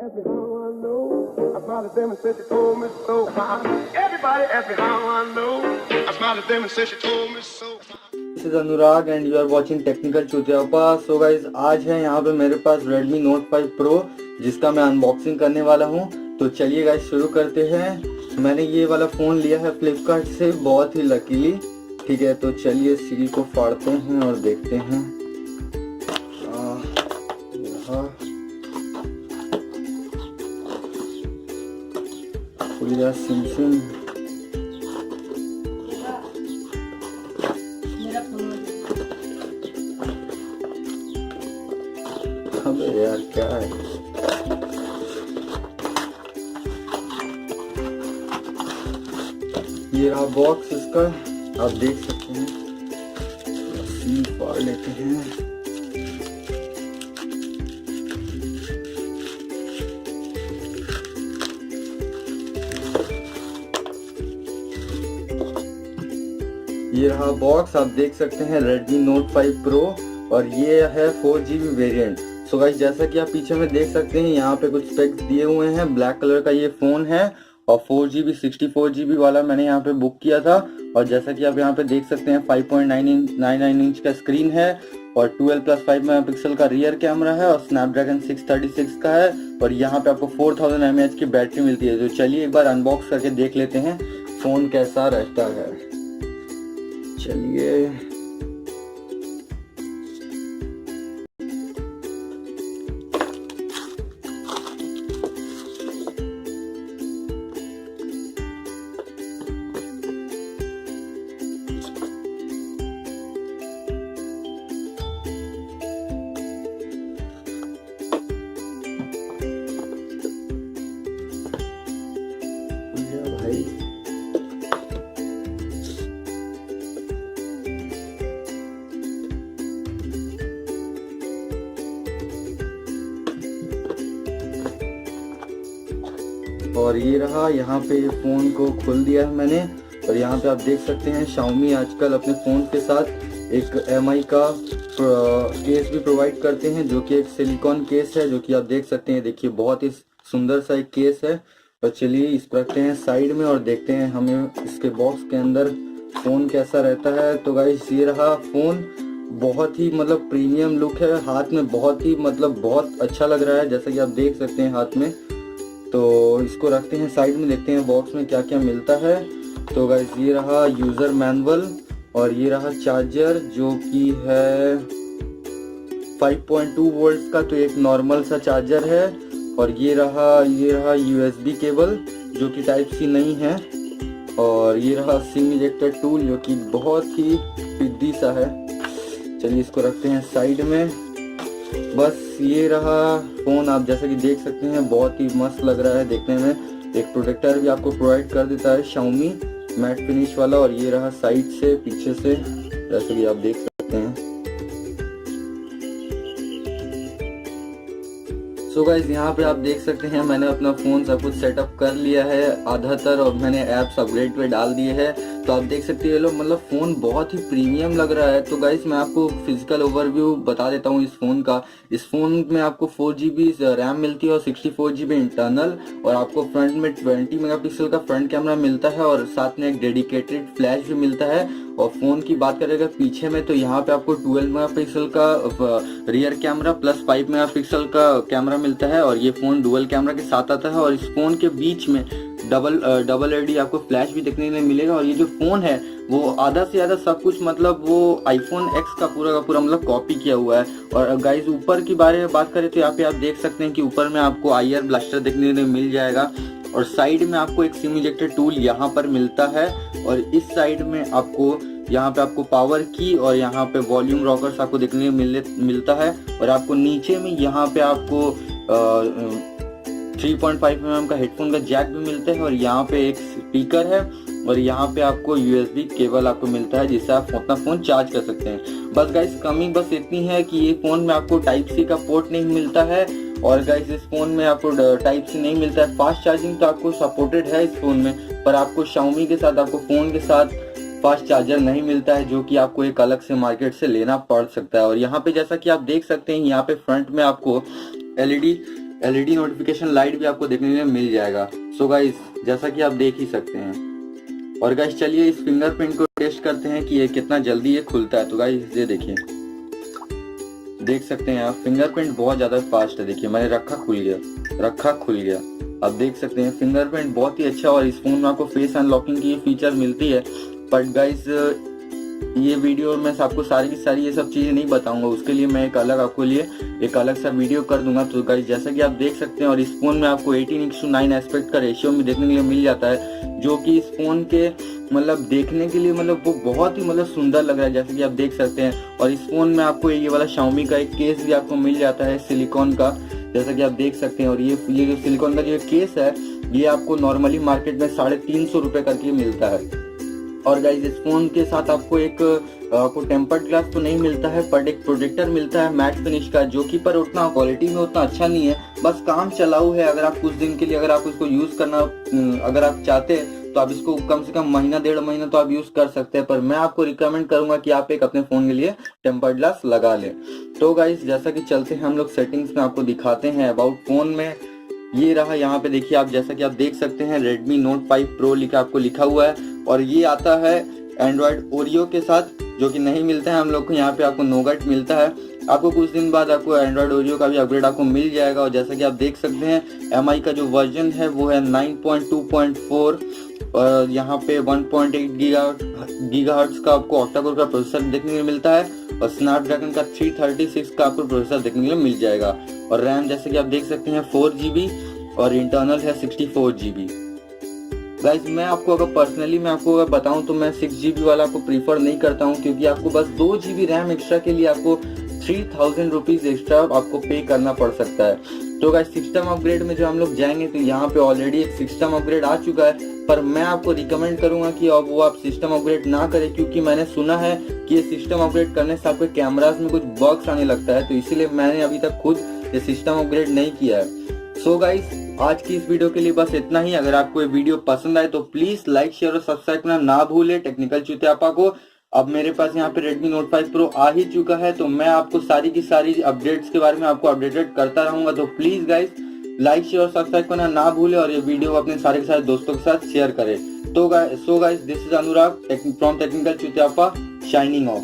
asked me how I know. I smiled at them and said she told me so. Everybody asked me how I know. I smiled at them and said she told me so. This is Anurag and you are watching technical Chutiyapa. So guys आज है यहाँ पे मेरे पास Redmi Note 5 Pro जिसका मैं unboxing करने वाला हूँ। तो चलिए गाइज शुरू करते हैं। मैंने ये वाला फ़ोन लिया है फ्लिपकार्ट से बहुत ही लकीली। ठीक है, तो चलिए सील को फाड़ते हैं और देखते हैं। खुलिया सिम अबे यार क्या है, ये रहा बॉक्स इसका, आप देख सकते हैं। सील फाड़ लेते हैं। ये रहा बॉक्स, आप देख सकते हैं Redmi Note 5 Pro और ये है 4GB वेरिएंट। सो गाइस जैसा कि आप पीछे में देख सकते हैं यहाँ पे कुछ स्पेक्स दिए हुए हैं। ब्लैक कलर का ये फ़ोन है और 4GB 64GB वाला मैंने यहाँ पे बुक किया था। और जैसा कि आप यहाँ पे देख सकते हैं 5.99 इंच का स्क्रीन है और 12+5 मेगापिक्सल का रियर कैमरा है और स्नैपड्रैगन 636 का है और यहाँ पे आपको 4000 mAh की बैटरी मिलती है। तो चलिए एक बार अनबॉक्स करके देख लेते हैं फ़ोन कैसा रहता है। चलिए भाई और ये रहा, यहाँ पे ये फ़ोन को खोल दिया है मैंने और यहाँ पे आप देख सकते हैं Xiaomi आजकल अपने फ़ोन के साथ एक MI का केस भी प्रोवाइड करते हैं जो कि एक सिलिकॉन केस है, जो कि आप देख सकते हैं। देखिए बहुत ही सुंदर सा एक केस है। और चलिए इस पर रखते हैं साइड में और देखते हैं हमें इसके बॉक्स के अंदर फ़ोन कैसा रहता है। तो गाइस ये रहा फ़ोन, बहुत ही मतलब प्रीमियम लुक है, हाथ में बहुत ही मतलब बहुत अच्छा लग रहा है जैसा कि आप देख सकते हैं हाथ में। तो इसको रखते हैं साइड में, देखते हैं बॉक्स में क्या क्या मिलता है। तो गाइस ये रहा यूज़र मैनुअल और ये रहा चार्जर जो कि है 5.2 वोल्ट का, तो एक नॉर्मल सा चार्जर है। और ये रहा USB केबल जो कि टाइप सी नहीं है। और ये रहा सिम इजेक्टर टूल जो कि बहुत ही पिद्दी सा है। चलिए इसको रखते हैं साइड में। बस ये रहा फ़ोन, आप जैसा कि देख सकते हैं बहुत ही मस्त लग रहा है देखने में। एक प्रोटेक्टर भी आपको प्रोवाइड कर देता है Xiaomi मैट फिनिश वाला। और ये रहा साइड से पीछे से जैसा कि आप देख सकते हैं। सो गाइस यहाँ पे आप देख सकते हैं मैंने अपना फ़ोन सब कुछ सेटअप कर लिया है आधातर और मैंने ऐप्स अपग्रेड पे डाल दिए हैं। तो आप देख सकते हैं मतलब फ़ोन बहुत ही प्रीमियम लग रहा है। तो गाइस मैं आपको फिजिकल ओवरव्यू बता देता हूँ इस फ़ोन का। इस फ़ोन में आपको 4GB रैम मिलती है और 64GB इंटरनल और आपको फ्रंट में 20 मेगापिक्सल का फ्रंट कैमरा मिलता है और साथ में एक डेडिकेटेड फ्लैश भी मिलता है। और फ़ोन की बात करें अगर पीछे में तो यहाँ पे आपको 12 मेगापिक्सल का रियर कैमरा प्लस 5 मेगापिक्सल का कैमरा मिलता है और ये फ़ोन डुअल कैमरा के साथ आता है। और इस फ़ोन के बीच में डबल एडी आपको फ्लैश भी देखने को मिलेगा। और ये जो फ़ोन है वो आधा से ज़्यादा सब कुछ मतलब वो iPhone X का पूरा मतलब कॉपी किया हुआ है। और गाइस ऊपर की बारे में बात करें तो यहाँ पे आप देख सकते हैं कि ऊपर में आपको IR ब्लास्टर देखने को मिल जाएगा और साइड में आपको एक सिम इजेक्टर टूल यहाँ पर मिलता है। और इस साइड में यहाँ पे आपको पावर की और यहाँ पे वॉल्यूम रॉकर्स आपको देखने को मिलता है। और आपको नीचे में यहाँ पे आपको 3.5 mm का हेडफोन का जैक भी मिलता है और यहाँ पे एक स्पीकर है और यहाँ पे आपको USB केबल आपको मिलता है जिससे आप अपना फ़ोन चार्ज कर सकते हैं। बस गाइस कमी बस इतनी है कि ये फ़ोन में आपको टाइप सी का पोर्ट नहीं मिलता है। और गाइस इस फ़ोन में आपको टाइप सी नहीं मिलता है। फास्ट चार्जिंग तो आपको सपोर्टेड है इस फ़ोन में, पर आपको Xiaomi के साथ आपको फ़ोन के साथ फास्ट चार्जर नहीं मिलता है जो कि आपको एक अलग से मार्केट से लेना पड़ सकता है। और यहाँ पे जैसा कि आप देख सकते हैं यहाँ पे फ्रंट में आपको LED LED नोटिफिकेशन लाइट भी आपको देखने के लिए मिल जाएगा। सो गाइस जैसा कि आप देख ही सकते हैं। और गाइस चलिए इस फिंगरप्रिंट को टेस्ट करते हैं कि ये कितना जल्दी ये खुलता है। तो गाइस ये देखिए, देख सकते हैं आप, फिंगरप्रिंट बहुत ज्यादा फास्ट है। देखिए मैंने रखा खुल गया। आप देख सकते हैं फिंगरप्रिंट बहुत ही अच्छा। और इस फोन में आपको फेस अनलॉकिंग की फीचर मिलती है। बट गाइस ये वीडियो में आपको सारी की सारी ये सब चीजें नहीं बताऊंगा, उसके लिए मैं एक अलग सा वीडियो कर दूंगा। तो गाइस जैसा कि आप देख सकते हैं, और इस फोन में आपको 18:9 एस्पेक्ट का रेशियो में देखने के लिए मिल जाता है, जो कि इस फोन के मतलब देखने के लिए मतलब वो बहुत ही मतलब सुंदर लग रहा है, जैसे कि आप देख सकते हैं। और इस फोन में आपको ये वाला Xiaomi का एक केस भी आपको मिल जाता है सिलिकॉन का, जैसा कि आप देख सकते हैं। और ये जो सिलिकॉन का जो केस है ये आपको नॉर्मली मार्केट में 350 रुपए करके मिलता है। और गाइस इस फोन के साथ आपको एक आपको टेम्पर्ड ग्लास तो नहीं मिलता है, पर एक प्रोटेक्टर मिलता है मैट फिनिश का, जो कि पर उतना क्वालिटी में उतना अच्छा नहीं है, बस काम चलाऊ है। अगर आप कुछ दिन के लिए अगर आप उसको यूज करना अगर आप चाहते हैं तो आप इसको कम से कम महीना 1.5 महीना तो आप यूज कर सकते हैं। पर मैं आपको रिकमेंड करूंगा कि आप एक अपने फोन के लिए टेम्पर्ड ग्लास लगा लें। तो गाइस जैसा कि चलते हैं हम लोग सेटिंग्स में, आपको दिखाते हैं अबाउट फोन में। ये रहा यहाँ पे देखिए आप, जैसा कि आप देख सकते हैं Redmi Note 5 Pro लिखा आपको लिखा हुआ है। और ये आता है एंड्रॉयड ओरियो के साथ, जो कि नहीं मिलता है हम लोग को। यहाँ पे आपको नोगट मिलता है। आपको कुछ दिन बाद आपको एंड्रॉयड ओरियो का भी अपग्रेड आपको मिल जाएगा। और जैसा कि आप देख सकते हैं MI का जो वर्जन है वो है 9.2.4 और यहाँ पे 1.8 गीगाहर्ट्ज का आपको ऑक्टा-कोर का प्रोसेसर देखने को मिलता है। और स्नैपड्रैगन का 336 का आपको प्रोसेसर देखने को मिल जाएगा। और रैम जैसे कि आप देख सकते हैं 4GB और इंटरनल है 64GB। गाइस मैं आपको अगर पर्सनली मैं आपको अगर बताऊं तो मैं 6GB वाला आपको प्रीफर नहीं करता हूं, क्योंकि आपको बस 2GB रैम एक्स्ट्रा के लिए आपको 3000 रुपीज एक्स्ट्रा आपको पे करना पड़ सकता है। तो गाइस सिस्टम अपग्रेड में जो हम लोग जाएंगे तो यहाँ पे ऑलरेडी एक सिस्टम अपग्रेड आ चुका है, पर मैं आपको रिकमेंड करूंगा कि अब वो आप सिस्टम अपग्रेड ना करें, क्योंकि मैंने सुना है कि ये सिस्टम अपग्रेड करने से आपके कैमरास में कुछ बग्स आने लगता है। तो इसीलिए मैंने अभी तक खुद ये सिस्टम अपग्रेड नहीं किया है। सो गाइस आज की इस वीडियो के लिए बस इतना ही। अगर आपको ये वीडियो पसंद आए तो प्लीज लाइक शेयर और सब्सक्राइब करना ना भूले टेक्निकल चुतियापा को। अब मेरे पास यहाँ पे Redmi Note 5 Pro आ ही चुका है, तो मैं आपको सारी की सारी अपडेट्स के बारे में आपको अपडेटेड करता रहूंगा। तो प्लीज गाइस लाइक शेयर और सब्सक्राइब करना ना भूले, और ये वीडियो अपने सारे के सारे दोस्तों के साथ शेयर करें। तो guys this is Anurag from technical Chutiyapa, signing of.